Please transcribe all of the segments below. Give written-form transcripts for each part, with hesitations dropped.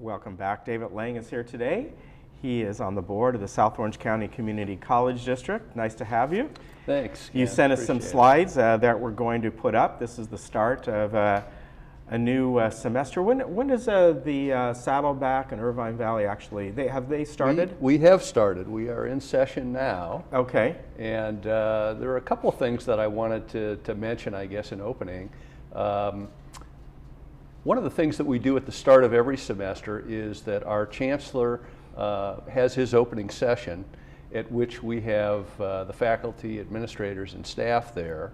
welcome back. David Lang is here today. He is on the board of the South Orange County Community College District. Nice to have you. Thanks. You sent us some slides that we're going to put up. This is the start of a new semester. When does the Saddleback and Irvine Valley actually, have they started? We have started. We are in session now. Okay. And there are a couple of things that I wanted to mention, I guess, in opening. One of the things that we do at the start of every semester is that our chancellor has his opening session, at which we have the faculty, administrators, and staff there.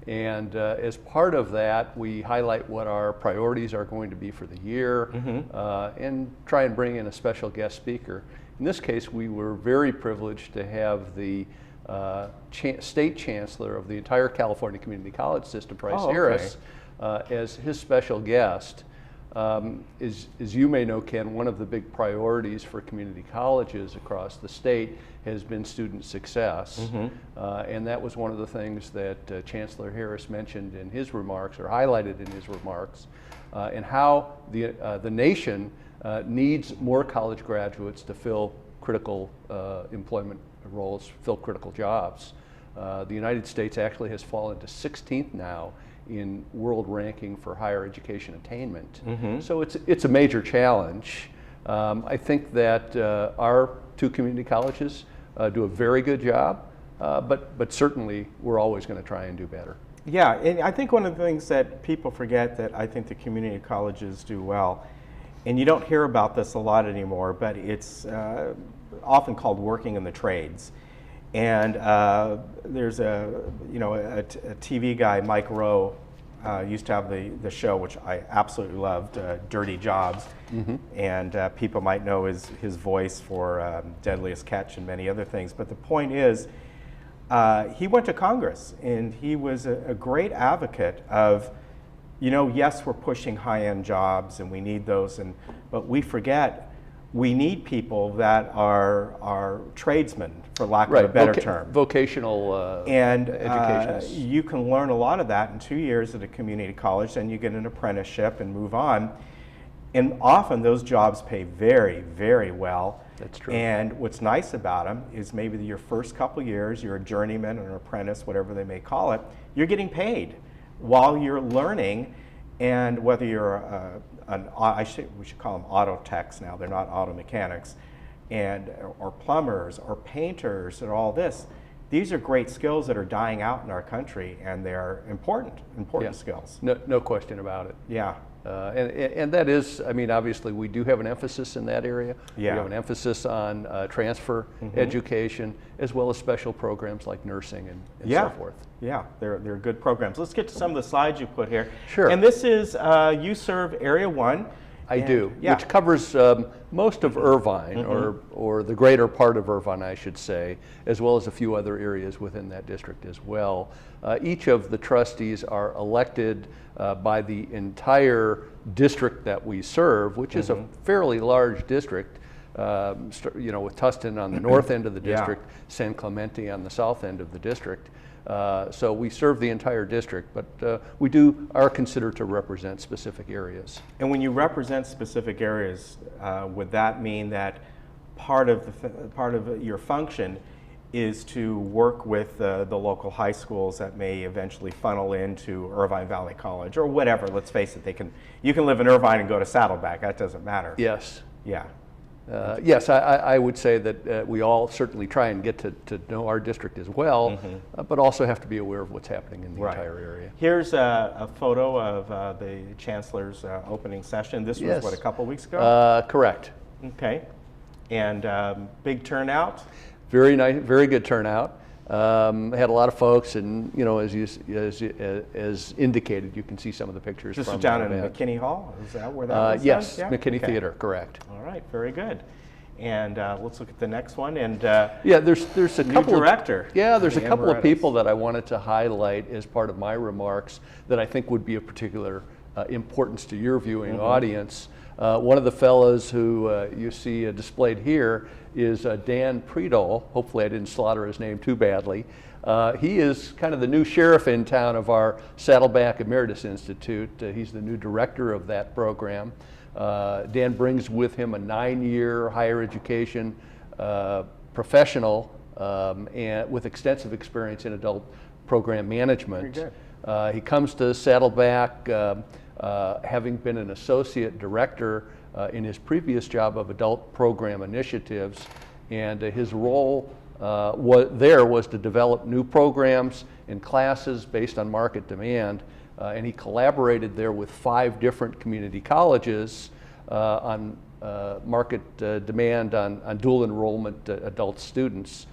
And as part of that, we highlight what our priorities are going to be for the year, and try and bring in a special guest speaker. In this case, we were very privileged to have the state chancellor of the entire California Community College system, Bryce Harris, as his special guest. As you may know, Ken, one of the big priorities for community colleges across the state has been student success. And that was one of the things that Chancellor Harris mentioned in his remarks, or highlighted in his remarks, and how the nation needs more college graduates to fill critical employment roles, fill critical jobs. The United States actually has fallen to 16th now in world ranking for higher education attainment. So it's a major challenge. I think that our two community colleges do a very good job, but certainly we're always going to try and do better. Yeah, and I think one of the things that people forget that I think the community colleges do well, and you don't hear about this a lot anymore, but it's often called working in the trades. And there's a TV guy, Mike Rowe, used to have the show, which I absolutely loved, Dirty Jobs. And people might know his voice for Deadliest Catch and many other things. But the point is, he went to Congress, and he was a great advocate of, yes, we're pushing high-end jobs, and we need those, but we forget we need people that are tradesmen, for lack of a better term. Vocational education. You can learn a lot of that in 2 years at a community college, then you get an apprenticeship and move on. And often those jobs pay very, very well. That's true. And what's nice about them is maybe your first couple years, you're a journeyman or an apprentice, whatever they may call it, you're getting paid while you're learning. And whether you're we should call them auto techs now, they're not auto mechanics, or plumbers or painters or all this. These are great skills that are dying out in our country, and they're important skills. No question about it. Yeah. And that is, I mean, obviously we do have an emphasis in that area. Yeah. We have an emphasis on transfer education, as well as special programs like nursing and so forth. Yeah, they're good programs. Let's get to some of the slides you put here. Sure. And this is, you serve Area 1. I do, which covers most of Irvine, or the greater part of Irvine, I should say, as well as a few other areas within that district as well. Each of the trustees are elected by the entire district that we serve, which is a fairly large district, with Tustin on the north end of the district, San Clemente on the south end of the district. So we serve the entire district, but we are considered to represent specific areas. And when you represent specific areas, would that mean that part of your function is to work with the local high schools that may eventually funnel into Irvine Valley College or whatever? Let's face it, you can live in Irvine and go to Saddleback. That doesn't matter. Yes. Yeah. Yes, I would say that we all certainly try and get to know our district as well, but also have to be aware of what's happening in the entire area. Here's a photo of the Chancellor's opening session. This was, what, a couple weeks ago? Correct. Okay. And big turnout? Very nice, very good turnout. Had a lot of folks, and as indicated, you can see some of the pictures. This is down in McKinney Hall. Is that where that was? Yes, yeah? McKinney Theater, correct. All right, very good. And let's look at the next one. And there's a couple director. There's a couple of people that I wanted to highlight as part of my remarks that I think would be of particular importance to your viewing audience. One of the fellows who you see displayed here is Dan Predol. Hopefully I didn't slaughter his name too badly. He is kind of the new sheriff in town of our Saddleback Emeritus Institute. He's the new director of that program. Dan brings with him a 9-year higher education professional and with extensive experience in adult program management. Very good. He comes to Saddleback having been an associate director in his previous job of adult program initiatives, and his role was to develop new programs and classes based on market demand, and he collaborated there with 5 different community colleges on market demand on dual enrollment adult students.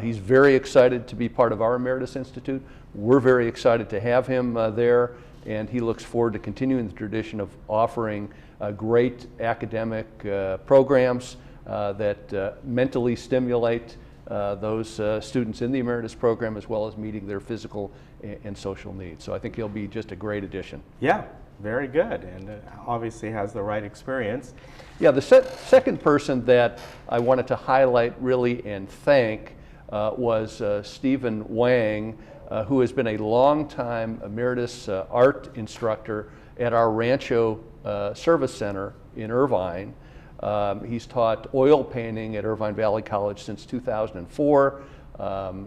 He's very excited to be part of our Emeritus Institute. We're very excited to have him there, and he looks forward to continuing the tradition of offering great academic programs that mentally stimulate those students in the Emeritus program, as well as meeting their physical and social needs. So I think he'll be just a great addition. Yeah, very good, and obviously has the right experience. Yeah, the second person that I wanted to highlight really and thank was Stephen Wang, who has been a longtime Emeritus art instructor at our Rancho Service Center in Irvine. He's taught oil painting at Irvine Valley College since 2004.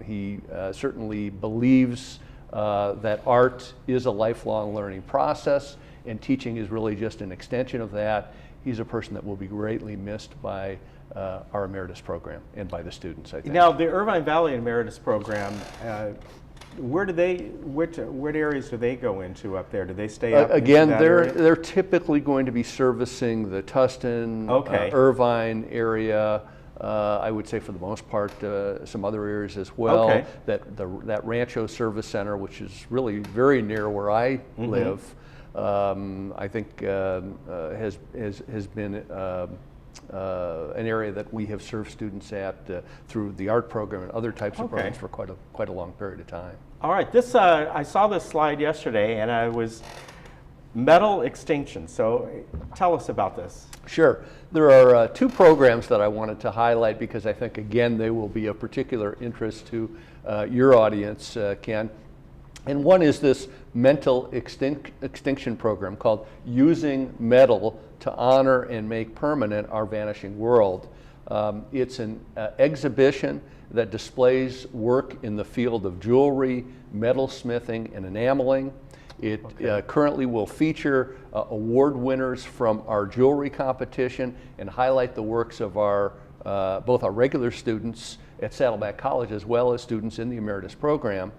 He certainly believes that art is a lifelong learning process, and teaching is really just an extension of that. He's a person that will be greatly missed by our Emeritus program and by the students, I think. Now, the Irvine Valley Emeritus program, what areas do they go into up there? Do they stay up again, into that area? they're typically going to be servicing the Tustin, Irvine area. I would say for the most part some other areas as well. Okay. That Rancho Service Center, which is really very near where I live, I think has been an area that we have served students at through the art program and other types of programs for quite a long period of time. All right, this I saw this slide yesterday, and I was metal extinction. So tell us about this. Sure. There are 2 programs that I wanted to highlight because I think, again, they will be of particular interest to your audience, Ken. And one is this mental extinction program called Using Metal to Honor and Make Permanent Our Vanishing World. It's an exhibition that displays work in the field of jewelry, metalsmithing, and enameling. It currently will feature award winners from our jewelry competition and highlight the works of our both our regular students at Saddleback College as well as students in the Emeritus program.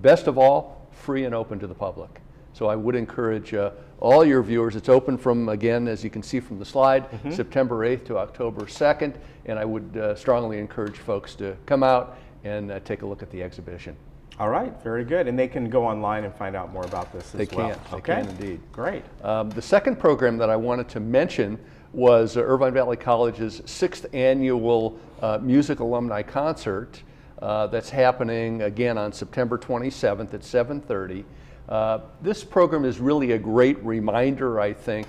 Best of all, free and open to the public. So I would encourage all your viewers. It's open from, again, as you can see from the slide, September 8th to October 2nd, and I would strongly encourage folks to come out and take a look at the exhibition. All right, very good. And they can go online and find out more about this as well. They can indeed. Great. The second program that I wanted to mention was Irvine Valley College's 6th annual music alumni concert that's happening again on September 27th at 7:30. This program is really a great reminder, I think,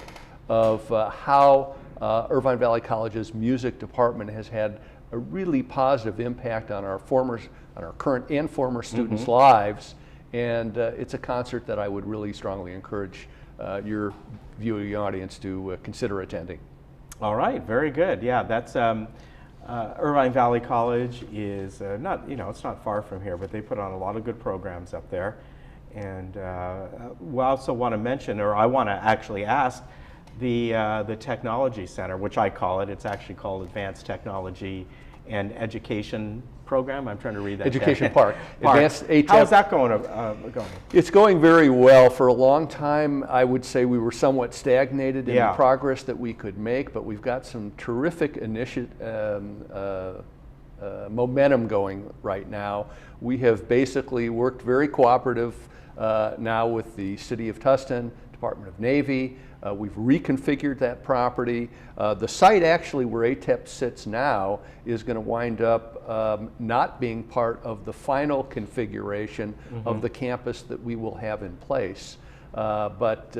of how Irvine Valley College's music department has had a really positive impact on our current and former students' lives, and it's a concert that I would really strongly encourage your viewing audience to consider attending. All right, very good. Yeah, that's Irvine Valley College is it's not far from here, but they put on a lot of good programs up there. And we also want to mention, or I want to actually ask, the Technology Center, which I call it. It's actually called Advanced Technology and Education Program. I'm trying to read that. Education Park. Advanced ATEP. How's that going? It's going very well. For a long time, I would say we were somewhat stagnated in the progress that we could make, but we've got some terrific momentum going right now. We have basically worked very cooperative now with the City of Tustin, Department of Navy. We've reconfigured that property. The site actually where ATEP sits now is going to wind up not being part of the final configuration of the campus that we will have in place. But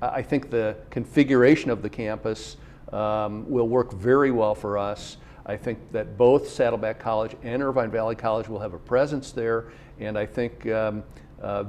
I think the configuration of the campus will work very well for us. I think that both Saddleback College and Irvine Valley College will have a presence there, and I think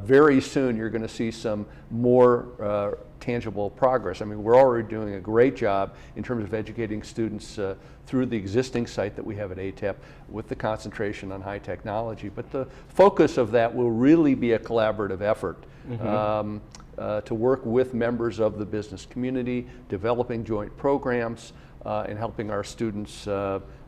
very soon you're going to see some more tangible progress. I mean, we're already doing a great job in terms of educating students through the existing site that we have at ATEP with the concentration on high technology. But the focus of that will really be a collaborative effort to work with members of the business community, developing joint programs, and helping our students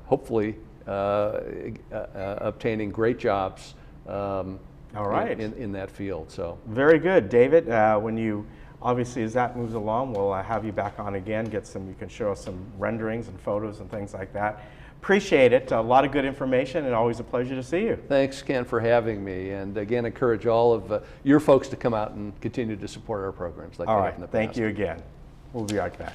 hopefully obtaining great jobs all right. in that field. So very good, David. When you obviously, as that moves along, we'll have you back on again. You can show us some renderings and photos and things like that. Appreciate it. A lot of good information, and always a pleasure to see you. Thanks, Ken, for having me. And again, encourage all of your folks to come out and continue to support our programs like they have in the past. Thank you again. We'll be right back.